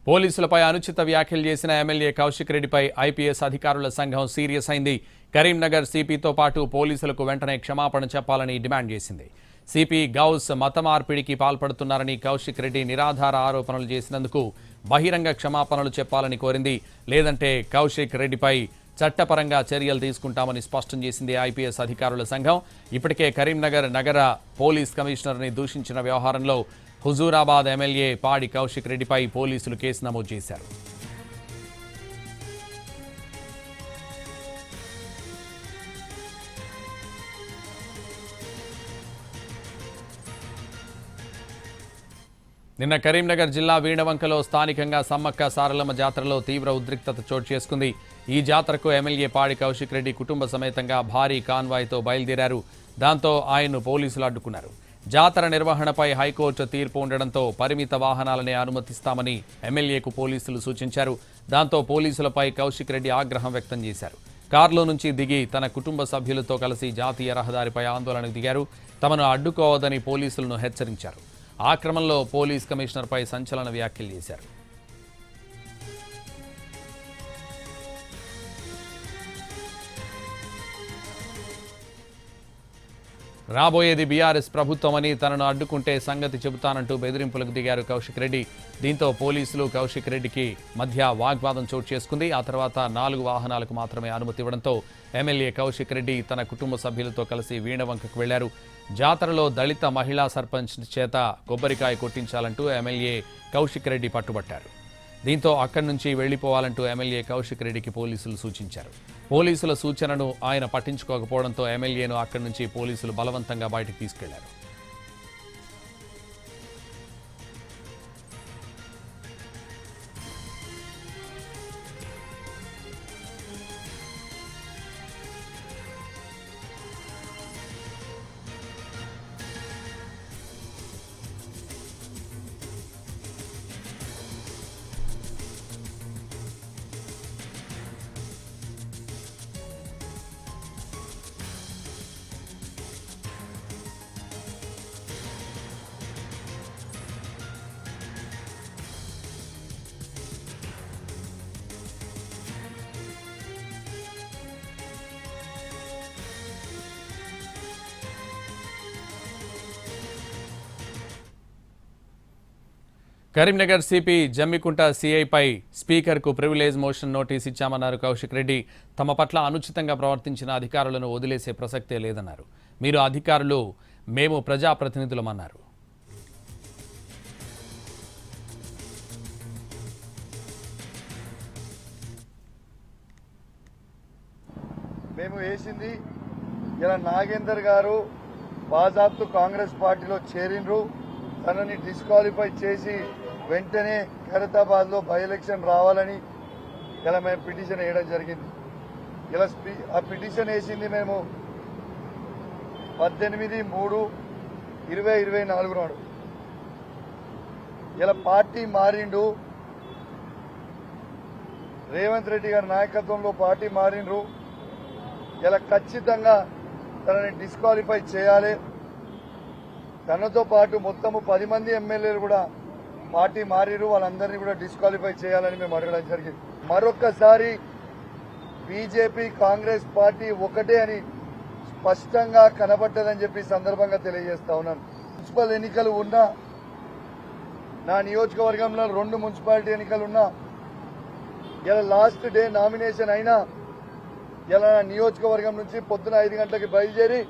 పోలీసులపై అనుచిత వ్యాఖ్యలు చేసిన ఎమ్మెల్యే కౌశిక్ రెడ్డిపై ఐపీఎస్ అధికారుల సంఘం సీరియస్ అయింది. కరీంనగర్ సిపితో పాటు పోలీసులకు వెంటనే క్షమాపణ చెప్పాలని డిమాండ్ చేసింది. సిపి గౌస్ మత మార్పిడికి పాల్పడుతున్నారని కౌశిక్ రెడ్డి నిరాధార ఆరోపణలు చేసినందుకు బహిరంగ క్షమాపణలు చెప్పాలని కోరింది. లేదంటే కౌశిక్ రెడ్డిపై చట్టపరంగా చర్యలు తీసుకుంటామని స్పష్టం చేసింది ఐపీఎస్ అధికారుల సంఘం. ఇప్పటికే కరీంనగర్ నగర పోలీస్ కమిషనర్ని దూషించిన వ్యవహారంలో హుజూరాబాద్ ఎమ్మెల్యే పాడి కౌశిక్ రెడ్డిపై పోలీసులు కేసు నమోదు చేశారు. నిన్న కరీంనగర్ జిల్లా వీణవంకలో స్థానికంగా సమ్మక్క సారలమ్మ జాతరలో తీవ్ర ఉద్రిక్తత చోటు చేసుకుంది. ఈ జాతరకు ఎమ్మెల్యే పాడి కౌశిక్ రెడ్డి కుటుంబ సమేతంగా భారీ కాన్వాయ్తో బయలుదేరారు. దాంతో ఆయన్ను పోలీసులు అడ్డుకున్నారు. జాతర నిర్వహణపై హైకోర్టు తీర్పు ఉండడంతో పరిమిత వాహనాలనే అనుమతిస్తామని ఎమ్మెల్యేకు పోలీసులు సూచించారు. దాంతో పోలీసులపై కౌశిక్ రెడ్డి ఆగ్రహం వ్యక్తం చేశారు. కారులో నుంచి దిగి తన కుటుంబ సభ్యులతో కలిసి జాతీయ రహదారిపై ఆందోళనకు దిగారు. తమను అడ్డుకోవద్దని పోలీసులను హెచ్చరించారు. ఆ క్రమంలో పోలీస్ కమిషనర్పై సంచలన వ్యాఖ్యలు చేశారు. రాబోయేది బీఆర్ఎస్ ప్రభుత్వమని తనను అడ్డుకుంటే సంగతి చెబుతానంటూ బెదిరింపులకు దిగారు కౌశిక్ రెడ్డి. దీంతో పోలీసులు కౌశిక్ రెడ్డికి మధ్య వాగ్వాదం చోటు చేసుకుంది. ఆ తర్వాత 4 వాహనాలకు మాత్రమే అనుమతి ఇవ్వడంతో ఎమ్మెల్యే కౌశిక్ రెడ్డి తన కుటుంబ సభ్యులతో కలిసి వీణవంకకు వెళ్లారు. జాతరలో దళిత మహిళా సర్పంచ్ చేత కొబ్బరికాయ కొట్టించాలంటూ ఎమ్మెల్యే కౌశిక్ రెడ్డి పట్టుబట్టారు. దీంతో అక్కడి నుంచి వెళ్లిపోవాలంటూ ఎమ్మెల్యే కౌశిక్ రెడ్డికి పోలీసులు సూచించారు. పోలీసుల సూచనను ఆయన పట్టించుకోకపోవడంతో ఎమ్మెల్యేను అక్కడి నుంచి పోలీసులు బలవంతంగా బయటకు తీసుకెళ్లారు. కరీంనగర్ సిపి జమ్మికుంట సిఐపై స్పీకర్కు ప్రివిలేజ్ మోషన్ నోటీస్ ఇచ్చామన్నారు కౌశిక్ రెడ్డి. తమ పట్ల అనుచితంగా ప్రవర్తించిన అధికారులను వదిలేసే ప్రసక్తే లేదన్నారు. మీరు అధికారులు, మేము ప్రజాప్రతినిధులమన్నారు. మేము వేసింది ఇలా నాగేందర్ గారు బాజాబ్తు కాంగ్రెస్ పార్టీలో చేరిండ్రు, తనని డిస్క్వాలిఫై చేసి వెంటనే ఖైరతాబాద్ లో బై ఎలక్షన్ రావాలని ఇలా మేము పిటిషన్ వేయడం జరిగింది. ఇలా ఆ పిటిషన్ వేసింది మేము 18/3/2024 నాడు. ఇలా పార్టీ మారిండు, రేవంత్ రెడ్డి గారి నాయకత్వంలో పార్టీ మారిండ్రు. ఇలా ఖచ్చితంగా తనని డిస్క్వాలిఫై చేయాలి. తనతో పాటు మొత్తము 10 మంది ఎమ్మెల్యేలు కూడా పార్టీ మారిరు, వాళ్ళందరినీ కూడా డిస్క్వాలిఫై చేయాలని మేము అడగడం జరిగింది. మరొక్కసారి బీజేపీ కాంగ్రెస్ పార్టీ ఒకటే అని స్పష్టంగా కనబడ్డదని చెప్పి సందర్భంగా తెలియజేస్తా ఉన్నాను. మున్సిపల్ ఎన్నికలు ఉన్నా, నా నియోజకవర్గంలో 2 మున్సిపాలిటీ ఎన్నికలు ఉన్నా, ఇలా లాస్ట్ డే నామినేషన్ అయినా ఇలా నియోజకవర్గం నుంచి పొద్దున 5 గంటలకి బయలుదేరి